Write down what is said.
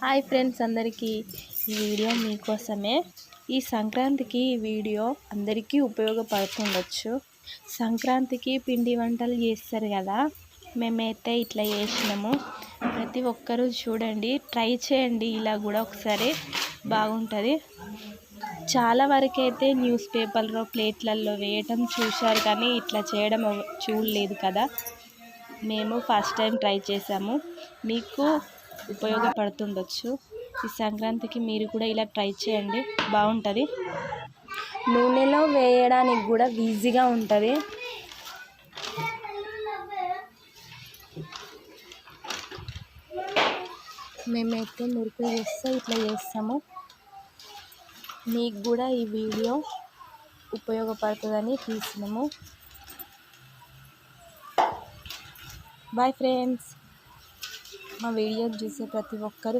Hi friends అందరికీ ఈ video మీకోసమే। ఈ సంక్రాంతికి ఈ వీడియో అందరికీ ఉపయోగపడుతుండొచ్చు। సంక్రాంతికి పిండి వంటలు చేస్తారు కదా, మేమైతే ఇట్లా చేసినాము। ప్రతి ఒక్కరూ చూడండి, ట్రై చేయండి, ఇలా కూడా ఒకసారి బాగుంటుంది। చాలా వరకు అయితే న్యూస్ పేపర్లో ప్లేట్లలో వేయటం చూశారు, కానీ ఇట్లా చేయడం చూడలేదు కదా। మేము ఫస్ట్ టైం ట్రై చేసాము, మీకు ఉపయోగపడుతుండొచ్చు। ఈ సంక్రాంతికి మీరు కూడా ఇలా ట్రై చేయండి, బాగుంటుంది। నూనెలో వేయడానికి కూడా ఈజీగా ఉంటుంది। మేమైతే మురుకులు చేస్తే ఇట్లా చేస్తాము। మీకు కూడా ఈ వీడియో ఉపయోగపడుతుందని తీసినాము। బాయ్ ఫ్రెండ్స్, మా వీడియో చూసే ప్రతి ఒక్కరూ